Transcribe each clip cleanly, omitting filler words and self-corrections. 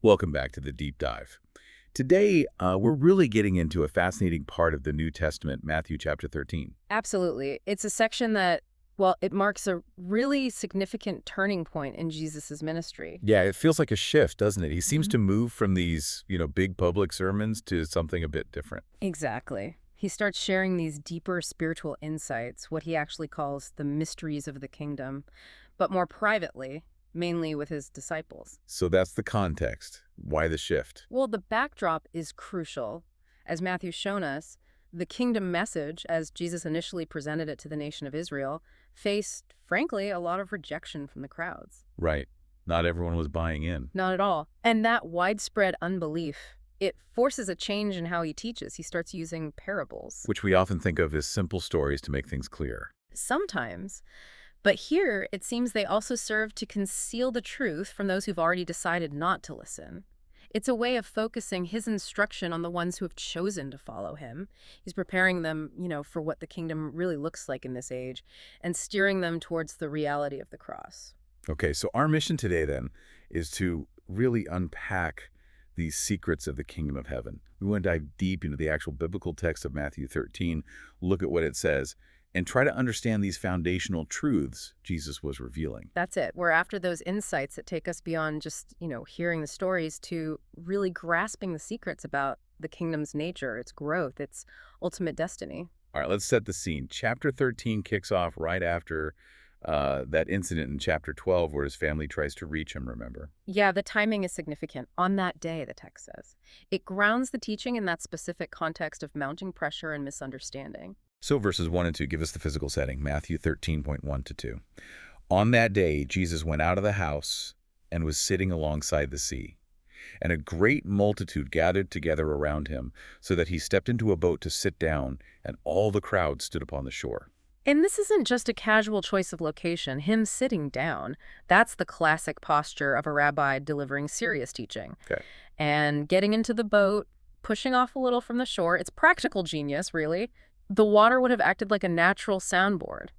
Welcome back to the Deep Dive. Today, we're really getting into a fascinating part of the New Testament, Matthew chapter 13. Absolutely. It's a section that, well, it marks a really significant turning point in Jesus' ministry. Yeah, it feels like a shift, doesn't it? He seems Mhm. to move from these, big public sermons to something a bit different. Exactly. He starts sharing these deeper spiritual insights, what he actually calls the mysteries of the kingdom, but more privately, mainly with his disciples. So that's the context. Why the shift? Well, the backdrop is crucial. As Matthew's shown us, the kingdom message, as Jesus initially presented it to the nation of Israel, faced, frankly, a lot of rejection from the crowds. Right. Not everyone was buying in. Not at all. And that widespread unbelief, it forces a change in how he teaches. He starts using parables. Which we often think of as simple stories to make things clear. Sometimes. But here, it seems they also serve to conceal the truth from those who've already decided not to listen. It's a way of focusing his instruction on the ones who have chosen to follow him. He's preparing them, for what the kingdom really looks like in this age and steering them towards the reality of the cross. Okay, so our mission today, then, is to really unpack these secrets of the kingdom of heaven. We want to dive deep into the actual biblical text of Matthew 13, look at what it says, and try to understand these foundational truths Jesus was revealing. That's it. We're after those insights that take us beyond just, hearing the stories to really grasping the secrets about the kingdom's nature, its growth, its ultimate destiny. All right, let's set the scene. Chapter 13 kicks off right after that incident in chapter 12 where his family tries to reach him, remember? Yeah, the timing is significant. On that day, the text says. It grounds the teaching in that specific context of mounting pressure and misunderstanding. So verses 1 and 2 give us the physical setting, Matthew 13:1 to 2. On that day, Jesus went out of the house and was sitting alongside the sea. And a great multitude gathered together around him, so that he stepped into a boat to sit down, and all the crowd stood upon the shore. And this isn't just a casual choice of location, him sitting down. That's the classic posture of a rabbi delivering serious teaching. Okay. And getting into the boat, pushing off a little from the shore, it's practical genius, really. The water would have acted like a natural soundboard.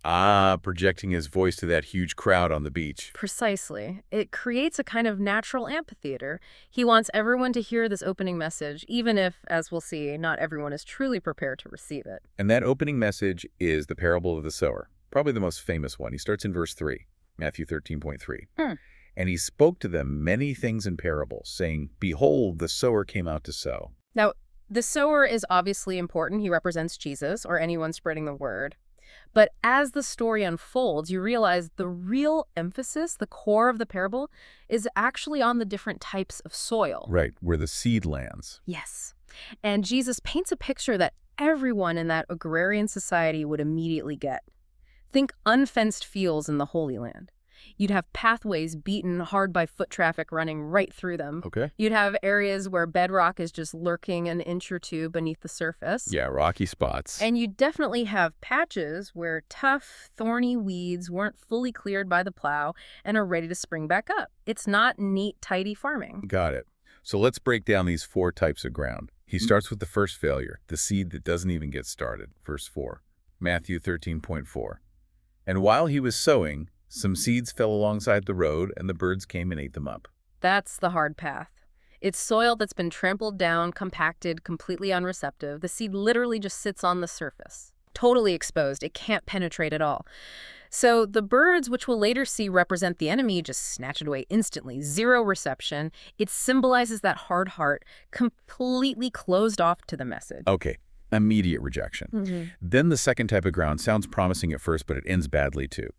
Projecting his voice to that huge crowd on the beach. Precisely. It creates a kind of natural amphitheater. He wants everyone to hear this opening message, even if, as we'll see, not everyone is truly prepared to receive it. And that opening message is the parable of the sower, probably the most famous one. He starts in verse 3, Matthew 13:3. And he spoke to them many things in parables, saying, Behold, the sower came out to sow. Now, the sower is obviously important. He represents Jesus or anyone spreading the word. But as the story unfolds, you realize the real emphasis, the core of the parable, is actually on the different types of soil. Right, where the seed lands. Yes. And Jesus paints a picture that everyone in that agrarian society would immediately get. Think unfenced fields in the Holy Land. You'd have pathways beaten hard by foot traffic running right through them. Okay. You'd have areas where bedrock is just lurking an inch or two beneath the surface. Yeah, rocky spots. And you definitely have patches where tough, thorny weeds weren't fully cleared by the plow and are ready to spring back up. It's not neat, tidy farming. Got it. So let's break down these 4 types of ground. He starts with the first failure, the seed that doesn't even get started. Verse 4, Matthew 13:4. And while he was sowing, some seeds fell alongside the road, and the birds came and ate them up. That's the hard path. It's soil that's been trampled down, compacted, completely unreceptive. The seed literally just sits on the surface, totally exposed. It can't penetrate at all. So the birds, which we'll later see represent the enemy, just snatch it away instantly. Zero reception. It symbolizes that hard heart, completely closed off to the message. Okay, immediate rejection. Then the second type of ground sounds promising at first, but it ends badly too.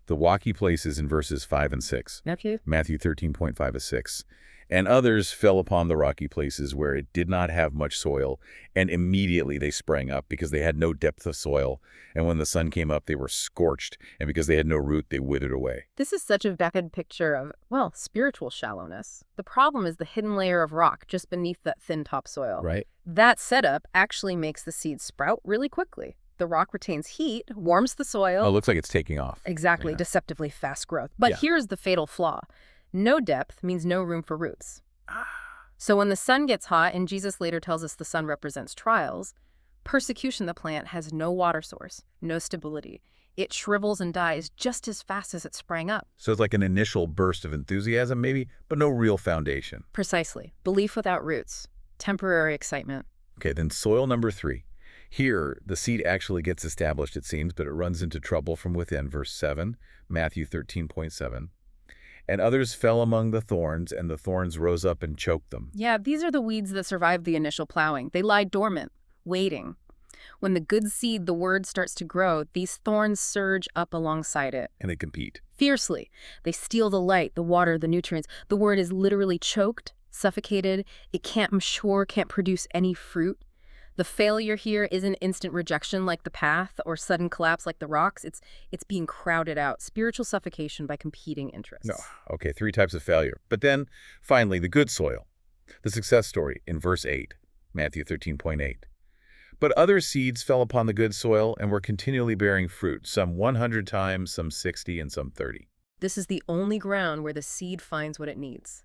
The rocky places in verses 5 and 6. Matthew 13:5-6. And others fell upon the rocky places where it did not have much soil, and immediately they sprang up because they had no depth of soil. And when the sun came up, they were scorched, and because they had no root, they withered away. This is such a vivid picture of, well, spiritual shallowness. The problem is the hidden layer of rock just beneath that thin topsoil. Right. That setup actually makes the seeds sprout really quickly. The rock retains heat, warms the soil. Oh, it looks like it's taking off. Exactly, Yeah. deceptively fast growth. But here's the fatal flaw. No depth means no room for roots. So when the sun gets hot, and Jesus later tells us the sun represents trials, persecution of the plant has no water source, no stability. it shrivels and dies just as fast as it sprang up. So it's like an initial burst of enthusiasm maybe, but no real foundation. Precisely. Belief without roots. Temporary excitement. Okay, then soil number 3. Here, the seed actually gets established, it seems, but it runs into trouble from within, verse 7, Matthew 13.7. And others fell among the thorns, and the thorns rose up and choked them. Yeah, these are the weeds that survived the initial plowing. They lie dormant, waiting. When the good seed, the word, starts to grow, these thorns surge up alongside it. And they compete. Fiercely. They steal the light, the water, the nutrients. The word is literally choked, suffocated. It can't mature, can't produce any fruit. The failure here isn't instant rejection like the path or sudden collapse like the rocks. It's being crowded out. Spiritual suffocation by competing interests. No. Okay, 3 types of failure. But then, finally, the good soil. The success story in verse 8, Matthew 13.8. But other seeds fell upon the good soil and were continually bearing fruit, some 100 times, some 60, and some 30. This is the only ground where the seed finds what it needs.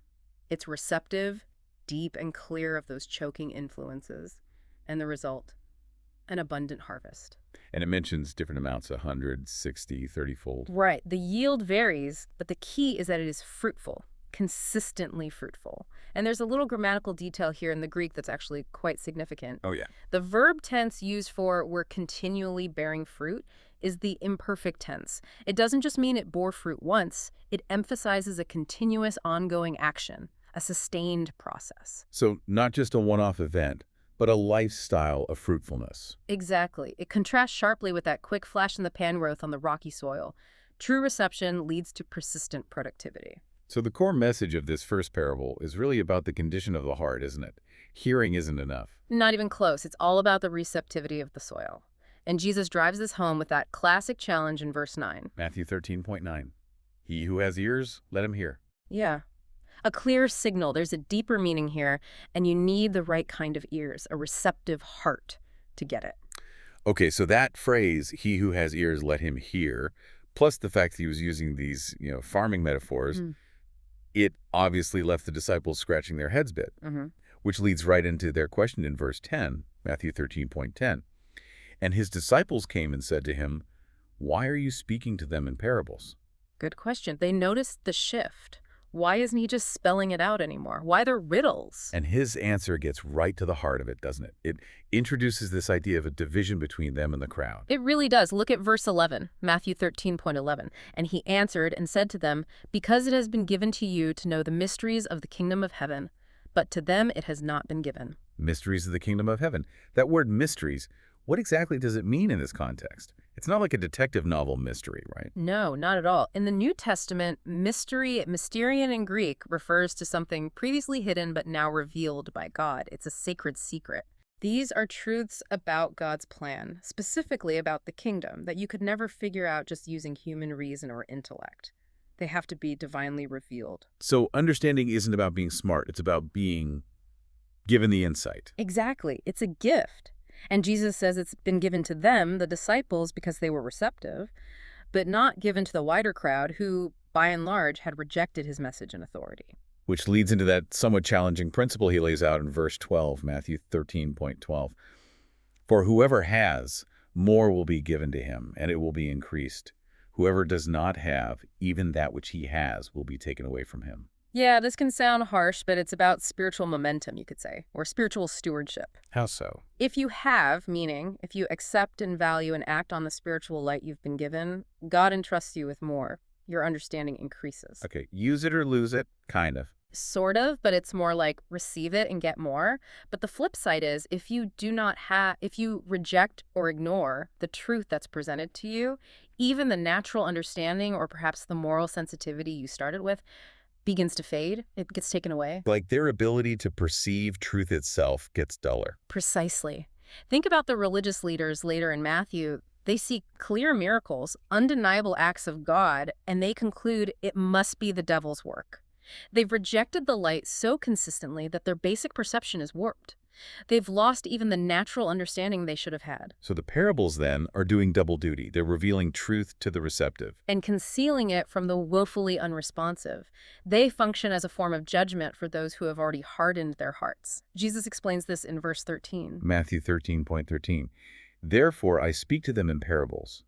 It's receptive, deep and clear of those choking influences. And the result, an abundant harvest. And it mentions different amounts, 100, 60, 30-fold. Right. The yield varies, but the key is that it is fruitful, consistently fruitful. And there's a little grammatical detail here in the Greek that's actually quite significant. Oh, yeah. The verb tense used for "we're continually bearing fruit" is the imperfect tense. It doesn't just mean it bore fruit once. It emphasizes a continuous, ongoing action, a sustained process. So not just a one-off event, but a lifestyle of fruitfulness. Exactly. It contrasts sharply with that quick flash-in-the-pan growth on the rocky soil. True reception leads to persistent productivity. So the core message of this first parable is really about the condition of the heart, isn't it? Hearing isn't enough. Not even close. It's all about the receptivity of the soil. And Jesus drives this home with that classic challenge in verse 9. Matthew 13.9. He who has ears, let him hear. Yeah. A clear signal. There's a deeper meaning here, and you need the right kind of ears, a receptive heart, to get it. Okay, so that phrase, he who has ears, let him hear, plus the fact that he was using these, farming metaphors, it obviously left the disciples scratching their heads a bit, which leads right into their question in verse 10, Matthew 13.10. And his disciples came and said to him, why are you speaking to them in parables? Good question. They noticed the shift. Why isn't he just spelling it out anymore? Why they're riddles? And his answer gets right to the heart of it, doesn't it? It introduces this idea of a division between them and the crowd. It really does. Look at verse 11, Matthew 13.11. And he answered and said to them, because it has been given to you to know the mysteries of the kingdom of heaven, but to them it has not been given. Mysteries of the kingdom of heaven. That word mysteries, what exactly does it mean in this context? It's not like a detective novel mystery, right? No, not at all. In the New Testament, mystery, mysterion in Greek, refers to something previously hidden but now revealed by God. It's a sacred secret. These are truths about God's plan, specifically about the kingdom, that you could never figure out just using human reason or intellect. They have to be divinely revealed. So understanding isn't about being smart. It's about being given the insight. Exactly. It's a gift. And Jesus says it's been given to them, the disciples, because they were receptive, but not given to the wider crowd who, by and large, had rejected his message and authority. Which leads into that somewhat challenging principle he lays out in verse 12, Matthew 13.12. For whoever has, more will be given to him, and it will be increased. Whoever does not have, even that which he has will be taken away from him. Yeah, this can sound harsh, but it's about spiritual momentum, you could say, or spiritual stewardship. How so? If you have, meaning if you accept and value and act on the spiritual light you've been given, God entrusts you with more. Your understanding increases. Okay, use it or lose it, kind of. Sort of, but it's more like receive it and get more. But the flip side is if you reject or ignore the truth that's presented to you, even the natural understanding or perhaps the moral sensitivity you started with begins to fade. It gets taken away. Like their ability to perceive truth itself gets duller. Precisely. Think about the religious leaders later in Matthew. They see clear miracles, undeniable acts of God, and they conclude it must be the devil's work. They've rejected the light so consistently that their basic perception is warped. They've lost even the natural understanding they should have had. So the parables, then, are doing double duty. They're revealing truth to the receptive. And concealing it from the woefully unresponsive. They function as a form of judgment for those who have already hardened their hearts. Jesus explains this in verse 13. Matthew 13.13. Therefore I speak to them in parables,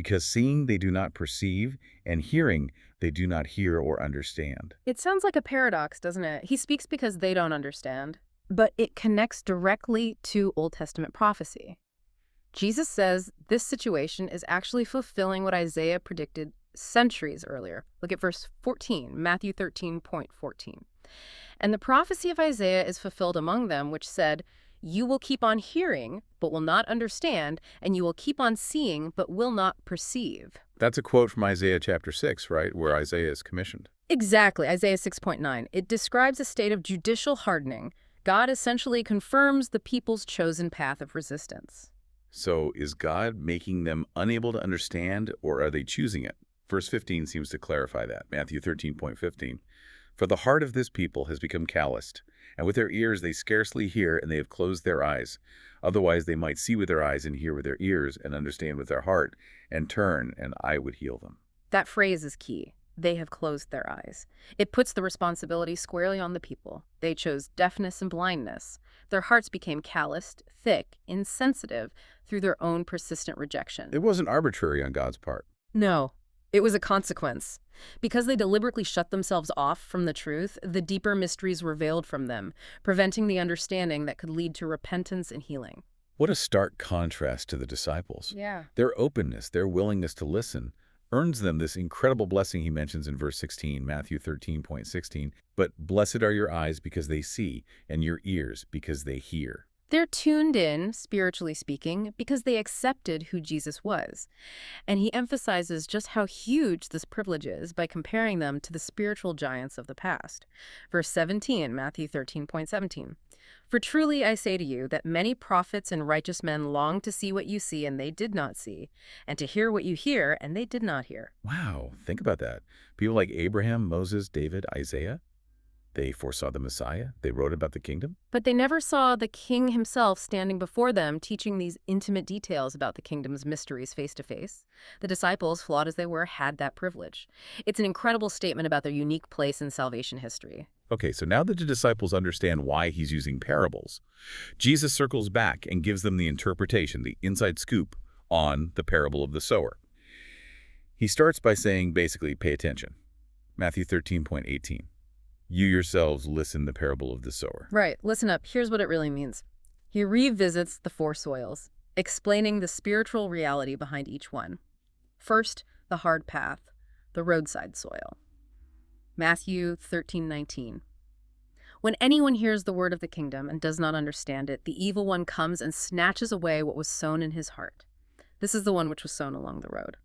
because seeing they do not perceive, and hearing they do not hear or understand. It sounds like a paradox, doesn't it? He speaks because they don't understand, but it connects directly to Old Testament prophecy. Jesus says this situation is actually fulfilling what Isaiah predicted centuries earlier. Look at verse 14, Matthew 13:14. And the prophecy of Isaiah is fulfilled among them, which said, "You will keep on hearing, but will not understand, and you will keep on seeing, but will not perceive." That's a quote from Isaiah chapter 6, right, where Isaiah is commissioned. Exactly, Isaiah 6.9. It describes a state of judicial hardening. God essentially confirms the people's chosen path of resistance. So is God making them unable to understand, or are they choosing it? Verse 15 seems to clarify that. Matthew 13:15. For the heart of this people has become calloused, and with their ears they scarcely hear, and they have closed their eyes. Otherwise they might see with their eyes and hear with their ears and understand with their heart and turn, and I would heal them. That phrase is key. They have closed their eyes. It puts the responsibility squarely on the people. They chose deafness and blindness. Their hearts became calloused, thick, insensitive through their own persistent rejection. It wasn't arbitrary on God's part. No, it was a consequence. Because they deliberately shut themselves off from the truth, the deeper mysteries were veiled from them, preventing the understanding that could lead to repentance and healing. What a stark contrast to the disciples. Yeah. Their openness, their willingness to listen, earns them this incredible blessing he mentions in verse 16, Matthew 13:16. But blessed are your eyes because they see, and your ears because they hear. They're tuned in, spiritually speaking, because they accepted who Jesus was. And he emphasizes just how huge this privilege is by comparing them to the spiritual giants of the past. Verse 17, Matthew 13:17. For truly I say to you that many prophets and righteous men longed to see what you see and they did not see, and to hear what you hear and they did not hear. Wow, think about that. People like Abraham, Moses, David, Isaiah, they foresaw the Messiah. They wrote about the kingdom. But they never saw the king himself standing before them, teaching these intimate details about the kingdom's mysteries face to face. The disciples, flawed as they were, had that privilege. It's an incredible statement about their unique place in salvation history. Okay, so now that the disciples understand why he's using parables, Jesus circles back and gives them the interpretation, the inside scoop on the parable of the sower. He starts by saying, basically, pay attention. Matthew 13:18. You yourselves listen the parable of the sower. Right. Listen up. Here's what it really means. He revisits the four soils, explaining the spiritual reality behind each one. First, the hard path, the roadside soil. Matthew 13:19. When anyone hears the word of the kingdom and does not understand it, the evil one comes and snatches away what was sown in his heart. This is the one which was sown along the road.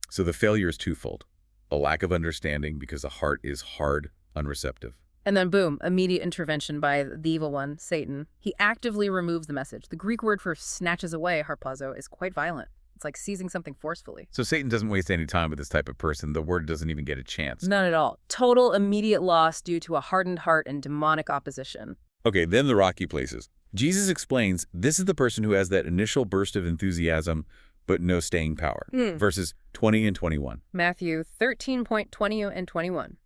So the failure is twofold. A lack of understanding because the heart is hard, unreceptive. And then boom, immediate intervention by the evil one, Satan. He actively removes the message. The Greek word for snatches away, harpazo, is quite violent. It's like seizing something forcefully. So Satan doesn't waste any time with this type of person. The word doesn't even get a chance. None at all. Total immediate loss due to a hardened heart and demonic opposition. Okay, then the rocky places. Jesus explains this is the person who has that initial burst of enthusiasm, but no staying power. Verses 20 and 21. Matthew 13:20 and 21.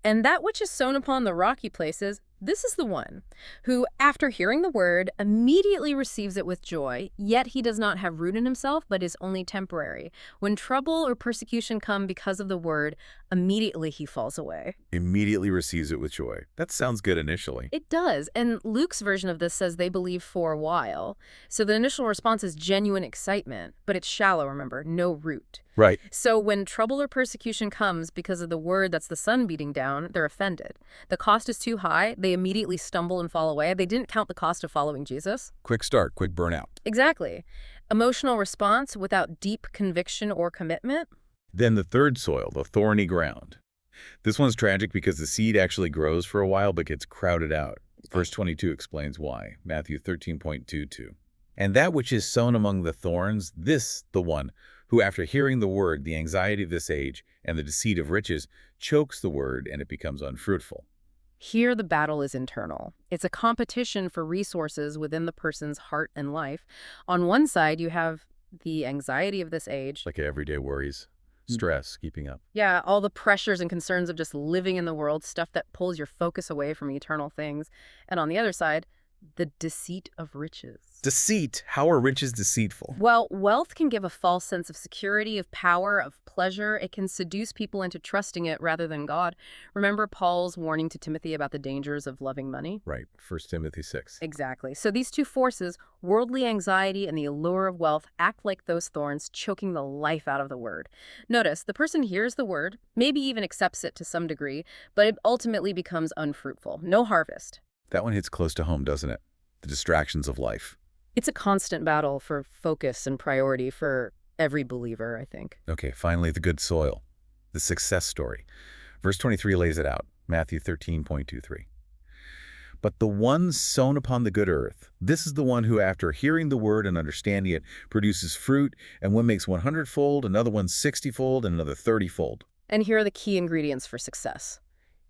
And that which is sown upon the rocky places, this is the one who, after hearing the word, immediately receives it with joy, yet he does not have root in himself, but is only temporary. When trouble or persecution come because of the word, immediately he falls away. Immediately receives it with joy. That sounds good initially. It does, and Luke's version of this says they believe for a while. So the initial response is genuine excitement, but it's shallow, remember, no root. Right. So when trouble or persecution comes because of the word that's the sun beating down, they're offended. The cost is too high. They immediately stumble and fall away. They didn't count the cost of following Jesus. Quick start, quick burnout. Exactly. Emotional response without deep conviction or commitment. Then the third soil, the thorny ground. This one's tragic because the seed actually grows for a while but gets crowded out. Verse 22 explains why. Matthew 13:22. And that which is sown among the thorns, this the one who after hearing the word, the anxiety of this age, and the deceit of riches, chokes the word and it becomes unfruitful. Here the battle is internal. It's a competition for resources within the person's heart and life. On one side, you have the anxiety of this age. Like everyday worries, stress, keeping up. Yeah, all the pressures and concerns of just living in the world, stuff that pulls your focus away from eternal things. And on the other side, The deceit of riches. Deceit? How are riches deceitful? Well, wealth can give a false sense of security, of power, of pleasure. It can seduce people into trusting it rather than God. Remember Paul's warning to Timothy about the dangers of loving money? Right, 1 Timothy 6. Exactly. So these two forces, worldly anxiety and the allure of wealth, act like those thorns, choking the life out of the word. Notice, the person hears the word, maybe even accepts it to some degree, but it ultimately becomes unfruitful. No harvest. That one hits close to home, doesn't it? The distractions of life. It's a constant battle for focus and priority for every believer, I think. Okay, finally, the good soil. The success story. Verse 23 lays it out. Matthew 13.23. But the one sown upon the good earth, this is the one who, after hearing the word and understanding it, produces fruit, and one makes 100-fold, another one 60-fold, and another 30-fold. And here are the key ingredients for success.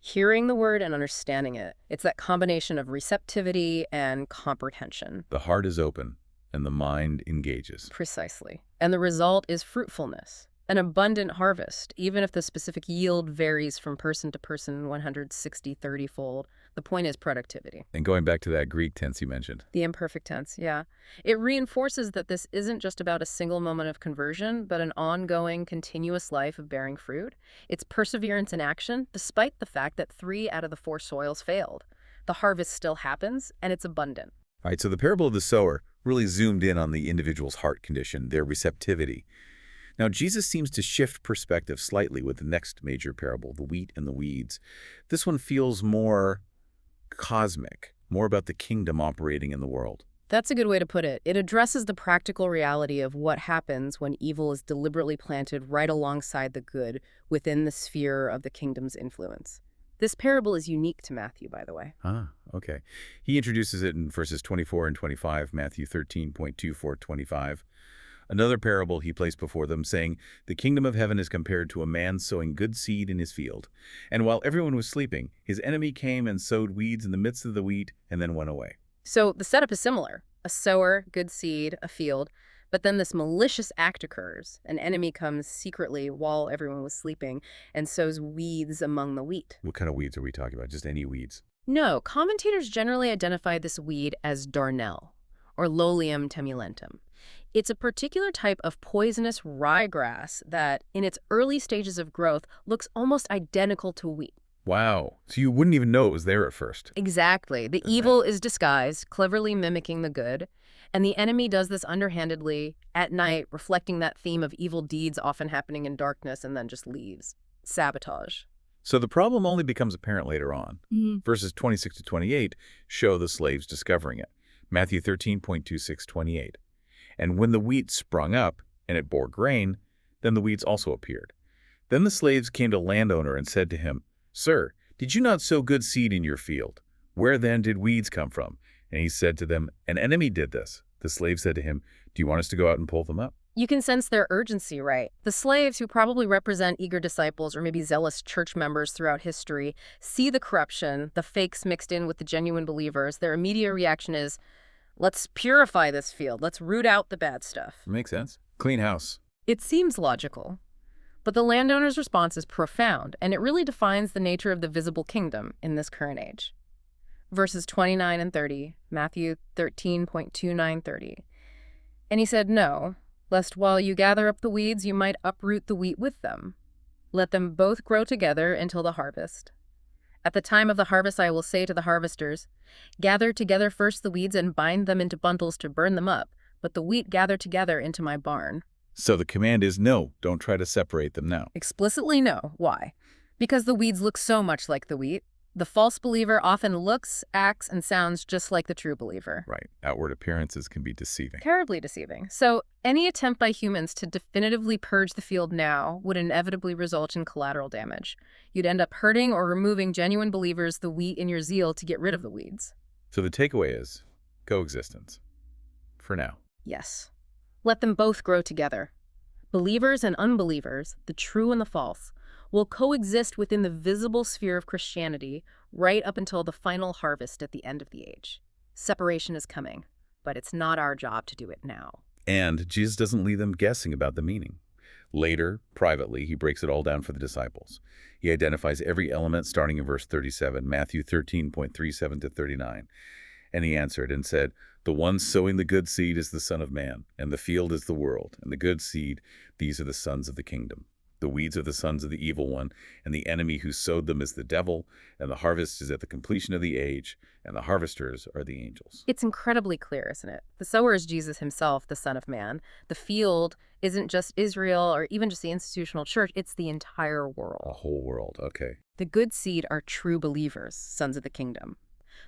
Hearing the word and understanding it. It's that combination of receptivity and comprehension. The heart is open, and the mind engages. Precisely. And the result is fruitfulness. An abundant harvest, even if the specific yield varies from person to person 160, 30-fold. The point is productivity. And going back to that Greek tense you mentioned. The imperfect tense, yeah. It reinforces that this isn't just about a single moment of conversion, but an ongoing, continuous life of bearing fruit. It's perseverance in action, despite the fact that 3 out of the 4 soils failed. The harvest still happens, and it's abundant. All right, so the parable of the sower really zoomed in on the individual's heart condition, their receptivity. Now, Jesus seems to shift perspective slightly with the next major parable, the wheat and the weeds. This one feels more cosmic, more about the kingdom operating in the world. That's a good way to put it. It addresses the practical reality of what happens when evil is deliberately planted right alongside the good within the sphere of the kingdom's influence. This parable is unique to Matthew, by the way. Ah, okay. He introduces it in verses 24 and 25, Matthew 13.24-25. Another parable he placed before them, saying, "The kingdom of heaven is compared to a man sowing good seed in his field. And while everyone was sleeping, his enemy came and sowed weeds in the midst of the wheat and then went away." So the setup is similar. A sower, good seed, a field. But then this malicious act occurs. An enemy comes secretly while everyone was sleeping and sows weeds among the wheat. What kind of weeds are we talking about? Just any weeds? No, commentators generally identify this weed as darnel, or Lolium temulentum. It's a particular type of poisonous ryegrass that, in its early stages of growth, looks almost identical to wheat. Wow. So you wouldn't even know it was there at first. Exactly. The evil is disguised, cleverly mimicking the good, and the enemy does this underhandedly at night, reflecting that theme of evil deeds often happening in darkness and then just leaves. Sabotage. So the problem only becomes apparent later on. Verses 26-28 show the slaves discovering it. Matthew 13.26-28. And when the wheat sprung up, and it bore grain, then the weeds also appeared. Then the slaves came to the landowner and said to him, "Sir, did you not sow good seed in your field? Where then did weeds come from?" And he said to them, "An enemy did this." The slave said to him, "Do you want us to go out and pull them up?" You can sense their urgency, right? The slaves, who probably represent eager disciples or maybe zealous church members throughout history, see the corruption, the fakes mixed in with the genuine believers. Their immediate reaction is, let's purify this field. Let's root out the bad stuff. Makes sense. Clean house. It seems logical. But the landowner's response is profound, and it really defines the nature of the visible kingdom in this current age. Verses 29 and 30, Matthew 13.29-30. And he said, "No, lest while you gather up the weeds, you might uproot the wheat with them. Let them both grow together until the harvest. At the time of the harvest I will say to the harvesters, gather together first the weeds and bind them into bundles to burn them up, but the wheat gather together into my barn." So the command is no, don't try to separate them now. Explicitly no. Why? Because the weeds look so much like the wheat. The false believer often looks, acts, and sounds just like the true believer. Right. Outward appearances can be deceiving. Terribly deceiving. So any attempt by humans to definitively purge the field now would inevitably result in collateral damage. You'd end up hurting or removing genuine believers the wheat in your zeal to get rid of the weeds. So the takeaway is coexistence. For now. Yes. Let them both grow together. Believers and unbelievers, the true and the false, will coexist within the visible sphere of Christianity right up until the final harvest at the end of the age. Separation is coming, but it's not our job to do it now. And Jesus doesn't leave them guessing about the meaning. Later, privately, he breaks it all down for the disciples. He identifies every element starting in verse 37, Matthew 13.37-39. And he answered and said, The one sowing the good seed is the Son of Man, and the field is the world, and the good seed, these are the sons of the kingdom. The weeds are the sons of the evil one, and the enemy who sowed them is the devil, and the harvest is at the completion of the age, and the harvesters are the angels. It's incredibly clear, isn't it? The sower is Jesus himself, the Son of Man. The field isn't just Israel or even just the institutional church, it's the entire world. A whole world, okay. The good seed are true believers, sons of the kingdom.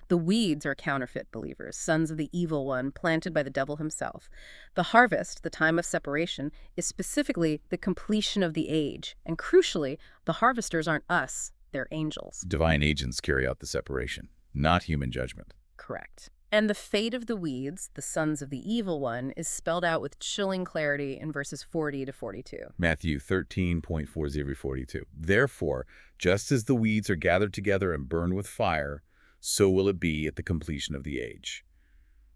The weeds are counterfeit believers, sons of the evil one, planted by the devil himself. The harvest, the time of separation, is specifically the completion of the age. And crucially, the harvesters aren't us, they're angels. Divine agents carry out the separation, not human judgment. Correct. And the fate of the weeds, the sons of the evil one, is spelled out with chilling clarity in verses 40 to 42. Matthew 13:40-42. Therefore, just as the weeds are gathered together and burned with fire, so will it be at the completion of the age.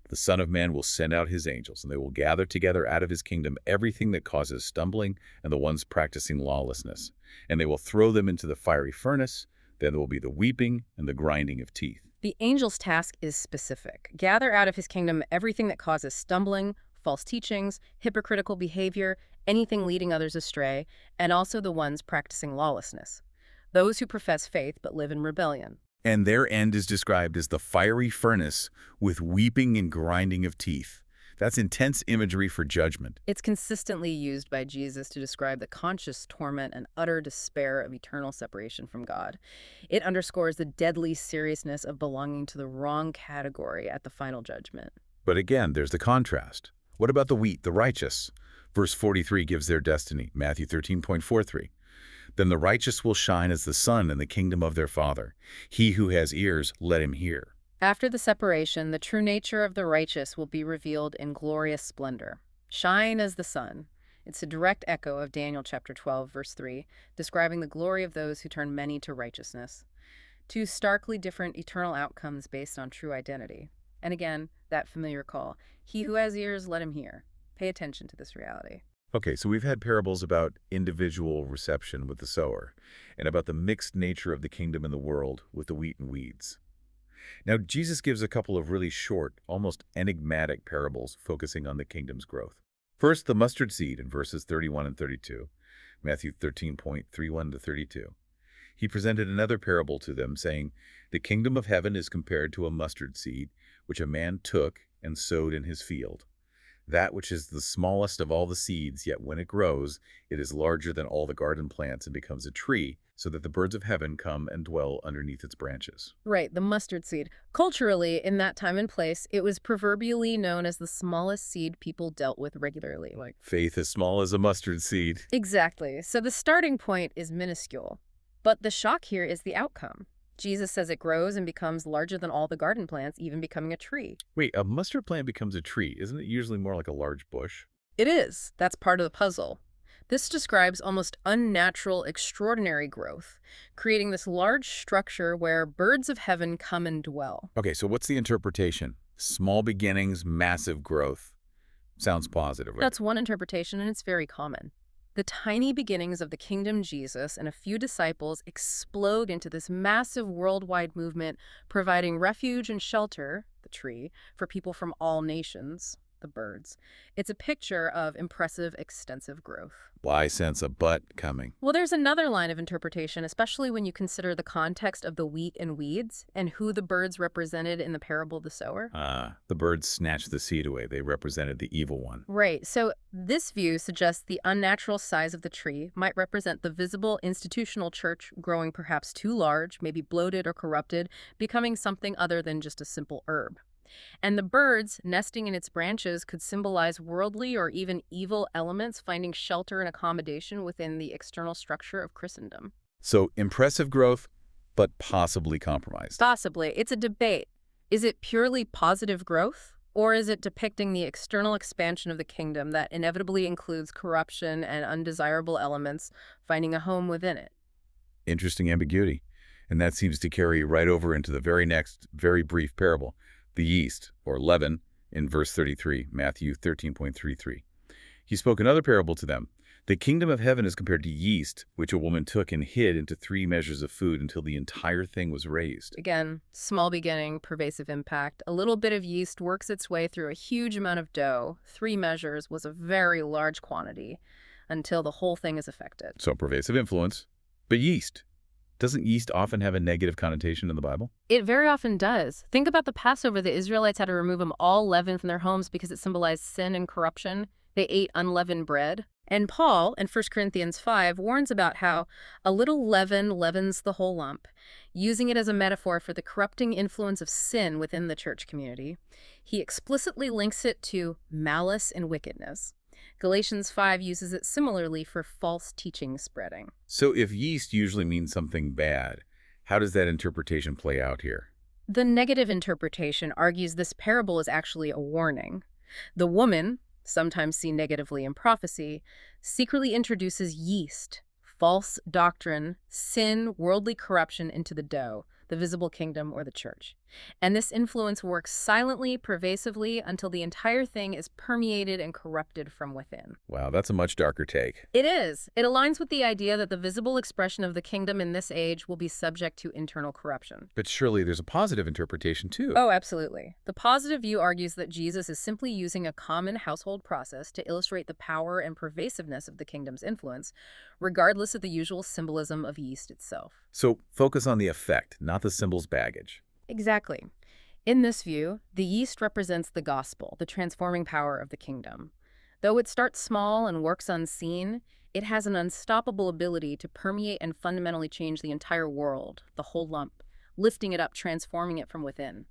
The Son of Man will send out his angels, and they will gather together out of his kingdom everything that causes stumbling and the ones practicing lawlessness. And they will throw them into the fiery furnace. Then there will be the weeping and the grinding of teeth. The angel's task is specific. Gather out of his kingdom everything that causes stumbling, false teachings, hypocritical behavior, anything leading others astray, and also the ones practicing lawlessness. Those who profess faith but live in rebellion. And their end is described as the fiery furnace with weeping and grinding of teeth. That's intense imagery for judgment. It's consistently used by Jesus to describe the conscious torment and utter despair of eternal separation from God. It underscores the deadly seriousness of belonging to the wrong category at the final judgment. But again, there's the contrast. What about the wheat, the righteous? Verse 43 gives their destiny, Matthew 13:43. Then the righteous will shine as the sun in the kingdom of their Father. He who has ears, let him hear. After the separation, the true nature of the righteous will be revealed in glorious splendor. Shine as the sun. It's a direct echo of Daniel chapter 12, verse 3, describing the glory of those who turn many to righteousness. Two starkly different eternal outcomes based on true identity. And again, that familiar call, he who has ears, let him hear. Pay attention to this reality. Okay, so we've had parables about individual reception with the sower and about the mixed nature of the kingdom and the world with the wheat and weeds. Now, Jesus gives a couple of really short, almost enigmatic parables focusing on the kingdom's growth. First, the mustard seed in verses 31 and 32, Matthew 13:31-32. He presented another parable to them, saying, The kingdom of heaven is compared to a mustard seed, which a man took and sowed in his field. That which is the smallest of all the seeds, yet when it grows, it is larger than all the garden plants and becomes a tree, so that the birds of heaven come and dwell underneath its branches. Right, the mustard seed. Culturally, in that time and place, it was proverbially known as the smallest seed people dealt with regularly. Like faith as small as a mustard seed. Exactly. So the starting point is minuscule. But the shock here is the outcome. Jesus says it grows and becomes larger than all the garden plants, even becoming a tree. Wait, a mustard plant becomes a tree. Isn't it usually more like a large bush? It is. That's part of the puzzle. This describes almost unnatural, extraordinary growth, creating this large structure where birds of heaven come and dwell. Okay, so what's the interpretation? Small beginnings, massive growth. Sounds positive, right? That's one interpretation, and it's very common. The tiny beginnings of the kingdom Jesus and a few disciples explode into this massive worldwide movement, providing refuge and shelter, the tree, for people from all nations, the birds. It's a picture of impressive, extensive growth. Well, I sense a but coming. Well, there's another line of interpretation, especially when you consider the context of the wheat and weeds and who the birds represented in the parable of the sower. The birds snatched the seed away. They represented the evil one. Right. So this view suggests the unnatural size of the tree might represent the visible institutional church growing perhaps too large, maybe bloated or corrupted, becoming something other than just a simple herb. And the birds nesting in its branches could symbolize worldly or even evil elements finding shelter and accommodation within the external structure of Christendom. So impressive growth, but possibly compromised. Possibly. It's a debate. Is it purely positive growth? Or is it depicting the external expansion of the kingdom that inevitably includes corruption and undesirable elements finding a home within it? Interesting ambiguity. And that seems to carry right over into the very next, very brief parable. The yeast, or leaven, in verse 33, Matthew 13:33. He spoke another parable to them, The kingdom of heaven is compared to yeast, which a woman took and hid into 3 measures of food until the entire thing was raised. Again, small beginning, pervasive impact. A little bit of yeast works its way through a huge amount of dough. 3 measures was a very large quantity until the whole thing is affected. So pervasive influence. But yeast. Doesn't yeast often have a negative connotation in the Bible? It very often does. Think about the Passover. The Israelites had to remove all leaven from their homes because it symbolized sin and corruption. They ate unleavened bread. And Paul, in 1 Corinthians 5, warns about how a little leaven leavens the whole lump, using it as a metaphor for the corrupting influence of sin within the church community. He explicitly links it to malice and wickedness. Galatians 5 uses it similarly for false teaching spreading. So if yeast usually means something bad, how does that interpretation play out here? The negative interpretation argues this parable is actually a warning. The woman, sometimes seen negatively in prophecy, secretly introduces yeast, false doctrine, sin, worldly corruption into the dough, the visible kingdom or the church. And this influence works silently, pervasively, until the entire thing is permeated and corrupted from within. Wow, that's a much darker take. It is. It aligns with the idea that the visible expression of the kingdom in this age will be subject to internal corruption. But surely there's a positive interpretation too. Oh, absolutely. The positive view argues that Jesus is simply using a common household process to illustrate the power and pervasiveness of the kingdom's influence, regardless of the usual symbolism of yeast itself. So focus on the effect, not the symbol's baggage. Exactly. In this view, the yeast represents the gospel, the transforming power of the kingdom. Though it starts small and works unseen, it has an unstoppable ability to permeate and fundamentally change the entire world, the whole lump, lifting it up, transforming it from within.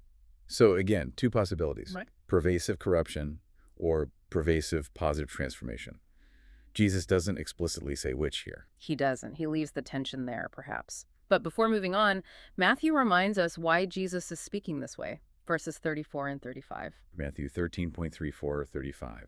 So again, 2 possibilities. Right. Pervasive corruption or pervasive positive transformation. Jesus doesn't explicitly say which here. He doesn't. He leaves the tension there, perhaps. But before moving on, Matthew reminds us why Jesus is speaking this way, verses 34 and 35. Matthew 13.34-35.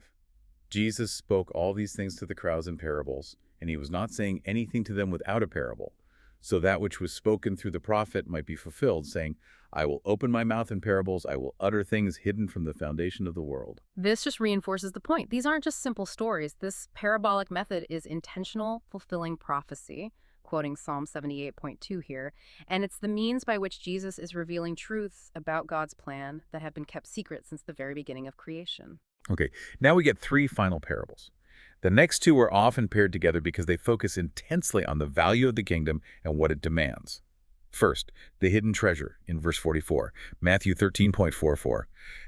Jesus spoke all these things to the crowds in parables, and he was not saying anything to them without a parable, so that which was spoken through the prophet might be fulfilled, saying, I will open my mouth in parables, I will utter things hidden from the foundation of the world. This just reinforces the point. These aren't just simple stories. This parabolic method is intentional, fulfilling prophecy, quoting Psalm 78.2 here, and it's the means by which Jesus is revealing truths about God's plan that have been kept secret since the very beginning of creation. Okay, now we get 3 final parables. The next 2 are often paired together because they focus intensely on the value of the kingdom and what it demands. First, the hidden treasure in verse 44, Matthew 13.44.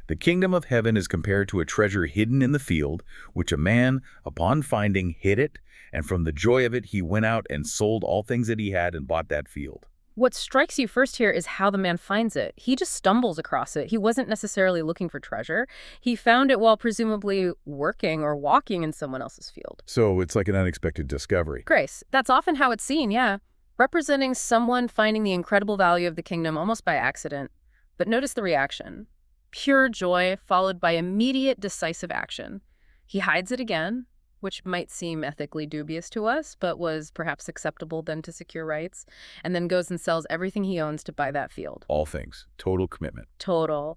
The kingdom of heaven is compared to a treasure hidden in the field, which a man, upon finding, hid it, and from the joy of it he went out and sold all things that he had and bought that field. What strikes you first here is how the man finds it. He just stumbles across it. He wasn't necessarily looking for treasure. He found it while presumably working or walking in someone else's field. So it's like an unexpected discovery. Grace, that's often how it's seen, yeah. Representing someone finding the incredible value of the kingdom almost by accident. But notice the reaction. Pure joy followed by immediate decisive action. He hides it again, which might seem ethically dubious to us, but was perhaps acceptable then to secure rights, and then goes and sells everything he owns to buy that field. All things. Total commitment. Total.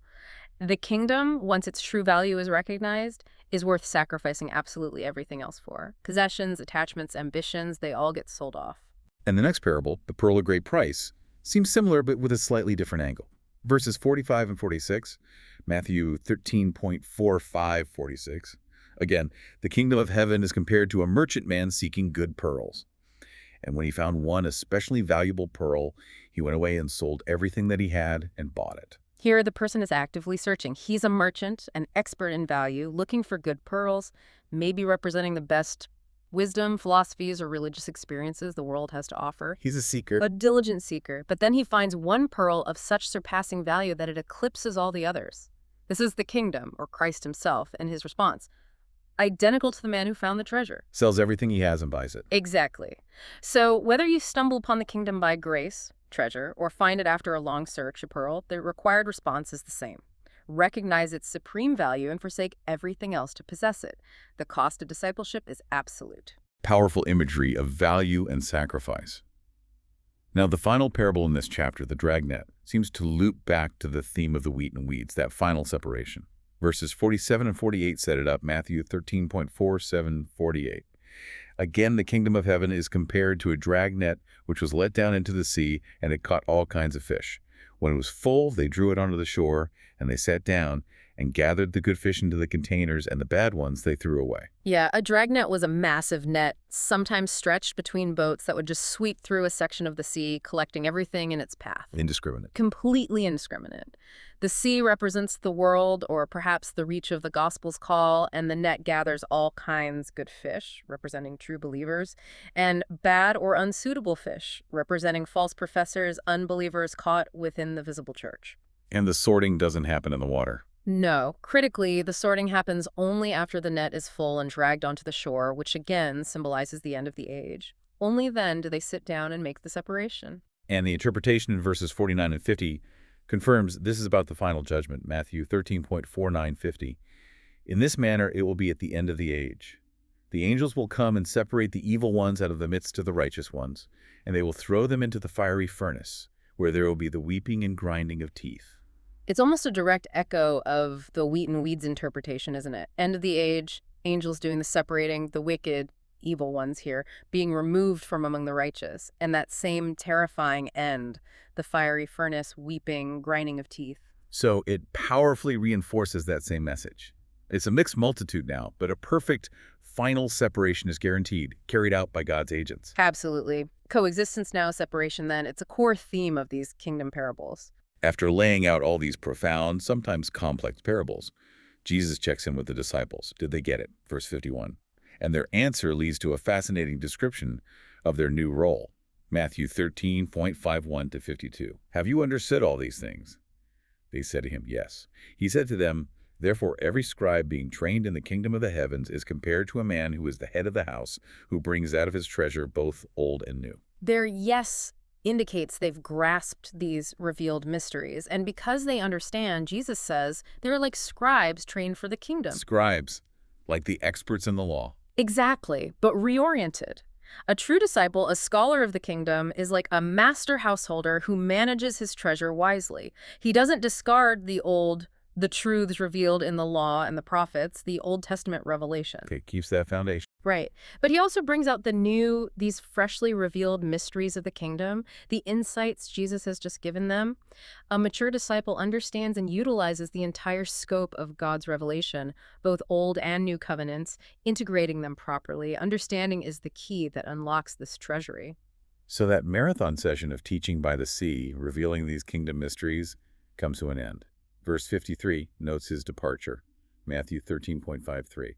The kingdom, once its true value is recognized, is worth sacrificing absolutely everything else for. Possessions, attachments, ambitions, they all get sold off. And the next parable, the pearl of great price, seems similar but with a slightly different angle. Verses 45 and 46, Matthew 13.45-46. Again, the kingdom of heaven is compared to a merchant man seeking good pearls. And when he found one especially valuable pearl, he went away and sold everything that he had and bought it. Here, the person is actively searching. He's a merchant, an expert in value, looking for good pearls, maybe representing the best wisdom, philosophies, or religious experiences the world has to offer. He's a seeker. A diligent seeker. But then he finds one pearl of such surpassing value that it eclipses all the others. This is the kingdom, or Christ himself, and his response. Identical to the man who found the treasure. Sells everything he has and buys it. Exactly. So whether you stumble upon the kingdom by grace, treasure, or find it after a long search, a pearl, the required response is the same. Recognize its supreme value and forsake everything else to possess it. The cost of discipleship is absolute. Powerful imagery of value and sacrifice. Now, the final parable in this chapter, the dragnet, seems to loop back to the theme of the wheat and weeds, that final separation. Verses 47 and 48 set it up, Matthew 13.47-48. Again, the kingdom of heaven is compared to a drag net which was let down into the sea, and it caught all kinds of fish. When it was full, they drew it onto the shore, and they sat down and gathered the good fish into the containers, and the bad ones they threw away. Yeah, a dragnet was a massive net, sometimes stretched between boats that would just sweep through a section of the sea, collecting everything in its path. Indiscriminate. Completely indiscriminate. The sea represents the world, or perhaps the reach of the gospel's call, and the net gathers all kinds good fish, representing true believers, and bad or unsuitable fish, representing false professors, unbelievers caught within the visible church. And the sorting doesn't happen in the water. No. Critically, the sorting happens only after the net is full and dragged onto the shore, which again symbolizes the end of the age. Only then do they sit down and make the separation. And the interpretation in verses 49 and 50 confirms this is about the final judgment, Matthew 13.49-50. In this manner it will be at the end of the age. The angels will come and separate the evil ones out of the midst of the righteous ones, and they will throw them into the fiery furnace, where there will be the weeping and grinding of teeth. It's almost a direct echo of the wheat and weeds interpretation, isn't it? End of the age, angels doing the separating, the wicked, evil ones here, being removed from among the righteous, and that same terrifying end, the fiery furnace, weeping, grinding of teeth. So it powerfully reinforces that same message. It's a mixed multitude now, but a perfect final separation is guaranteed, carried out by God's agents. Absolutely. Coexistence now, separation then. It's a core theme of these kingdom parables. After laying out all these profound, sometimes complex parables, Jesus checks in with the disciples. Did they get it? Verse 51. And their answer leads to a fascinating description of their new role. Matthew 13.51-52. Have you understood all these things? They said to him, yes. He said to them, therefore every scribe being trained in the kingdom of the heavens is compared to a man who is the head of the house, who brings out of his treasure both old and new. Their yes indicates they've grasped these revealed mysteries. And because they understand, Jesus says they're like scribes trained for the kingdom. Scribes, like the experts in the law. Exactly, but reoriented. A true disciple, a scholar of the kingdom, is like a master householder who manages his treasure wisely. He doesn't discard the truths revealed in the law and the prophets, the Old Testament revelation. Okay, keeps that foundation. Right. But he also brings out these freshly revealed mysteries of the kingdom, the insights Jesus has just given them. A mature disciple understands and utilizes the entire scope of God's revelation, both Old and New covenants, integrating them properly. Understanding is the key that unlocks this treasury. So that marathon session of teaching by the sea, revealing these kingdom mysteries, comes to an end. Verse 53 notes his departure, Matthew 13.53.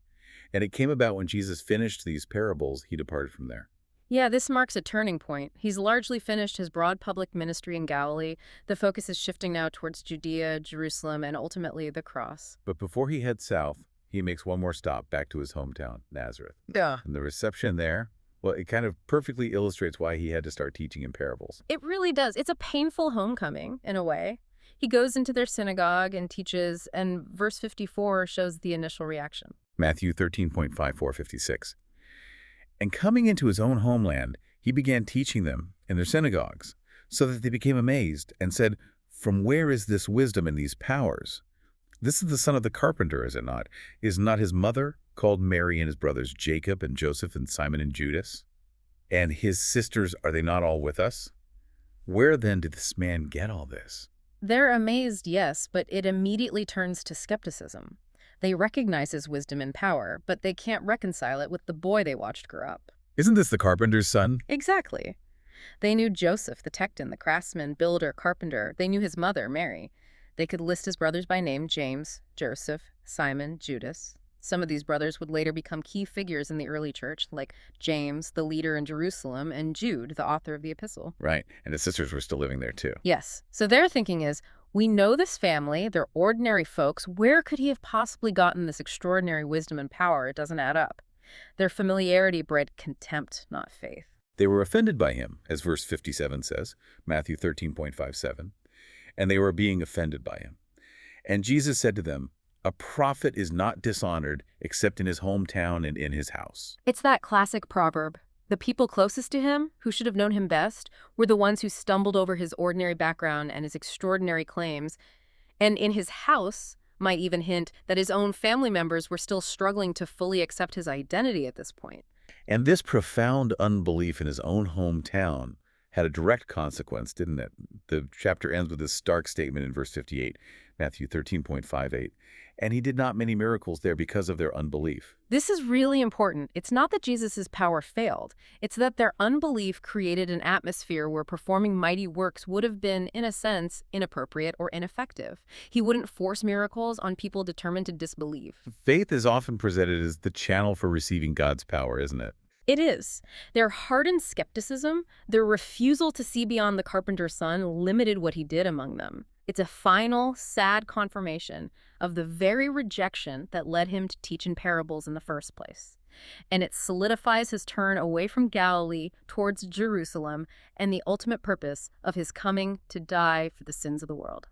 And it came about when Jesus finished these parables, he departed from there. Yeah, this marks a turning point. He's largely finished his broad public ministry in Galilee. The focus is shifting now towards Judea, Jerusalem, and ultimately the cross. But before he heads south, he makes one more stop back to his hometown, Nazareth. Yeah. And the reception there, well, it kind of perfectly illustrates why he had to start teaching in parables. It really does. It's a painful homecoming, in a way. He goes into their synagogue and teaches, and verse 54 shows the initial reaction. Matthew 13.54-56. And coming into his own homeland, he began teaching them in their synagogues, so that they became amazed and said, from where is this wisdom and these powers? This is the son of the carpenter, is it not? Is not his mother called Mary, and his brothers Jacob and Joseph and Simon and Judas? And his sisters, are they not all with us? Where then did this man get all this? They're amazed, yes, but it immediately turns to skepticism. They recognize his wisdom and power, but they can't reconcile it with the boy they watched grow up. Isn't this the carpenter's son? Exactly. They knew Joseph, the Tecton, the craftsman, builder, carpenter. They knew his mother, Mary. They could list his brothers by name: James, Joseph, Simon, Judas. Some of these brothers would later become key figures in the early church, like James, the leader in Jerusalem, and Jude, the author of the epistle. Right, and his sisters were still living there too. Yes. So their thinking is, we know this family, they're ordinary folks. Where could he have possibly gotten this extraordinary wisdom and power? It doesn't add up. Their familiarity bred contempt, not faith. They were offended by him, as verse 57 says, Matthew 13.57, and they were being offended by him. And Jesus said to them, a prophet is not dishonored except in his hometown and in his house. It's that classic proverb. The people closest to him, who should have known him best, were the ones who stumbled over his ordinary background and his extraordinary claims. And in his house might even hint that his own family members were still struggling to fully accept his identity at this point. And this profound unbelief in his own hometown had a direct consequence, didn't it? The chapter ends with this stark statement in verse 58, Matthew 13.58. And he did not many miracles there because of their unbelief. This is really important. It's not that Jesus' power failed. It's that their unbelief created an atmosphere where performing mighty works would have been, in a sense, inappropriate or ineffective. He wouldn't force miracles on people determined to disbelieve. Faith is often presented as the channel for receiving God's power, isn't it? It is. Their hardened skepticism, their refusal to see beyond the carpenter's son, limited what he did among them. It's a final, sad confirmation of the very rejection that led him to teach in parables in the first place. And it solidifies his turn away from Galilee towards Jerusalem and the ultimate purpose of his coming to die for the sins of the world.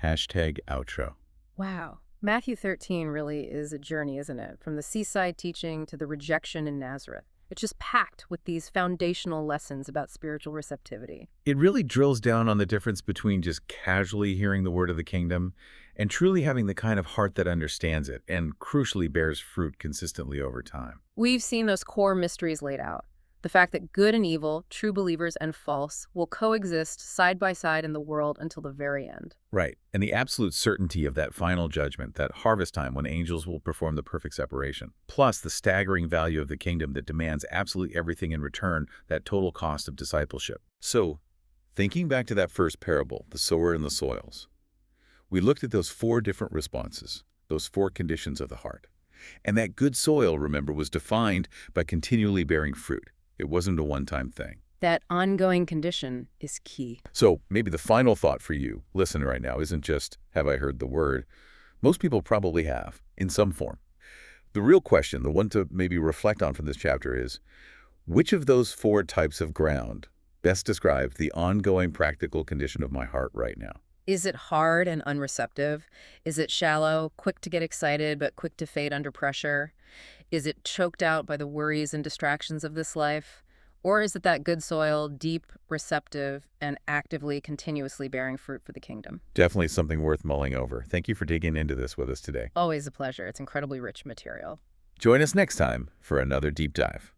#outro. Wow. Matthew 13 really is a journey, isn't it? From the seaside teaching to the rejection in Nazareth. It's just packed with these foundational lessons about spiritual receptivity. It really drills down on the difference between just casually hearing the word of the kingdom and truly having the kind of heart that understands it and crucially bears fruit consistently over time. We've seen those core mysteries laid out. The fact that good and evil, true believers and false, will coexist side by side in the world until the very end. Right. And the absolute certainty of that final judgment, that harvest time when angels will perform the perfect separation. Plus the staggering value of the kingdom that demands absolutely everything in return, that total cost of discipleship. So, thinking back to that first parable, the sower and the soils, we looked at those 4 different responses, those 4 conditions of the heart. And that good soil, remember, was defined by continually bearing fruit. It wasn't a one-time thing. That ongoing condition is key. So maybe the final thought for you, listener, right now, isn't just, have I heard the word? Most people probably have, in some form. The real question, the one to maybe reflect on from this chapter is, which of those 4 types of ground best describes the ongoing practical condition of my heart right now? Is it hard and unreceptive? Is it shallow, quick to get excited, but quick to fade under pressure? Is it choked out by the worries and distractions of this life? Or is it that good soil, deep, receptive, and actively, continuously bearing fruit for the kingdom? Definitely something worth mulling over. Thank you for digging into this with us today. Always a pleasure. It's incredibly rich material. Join us next time for another deep dive.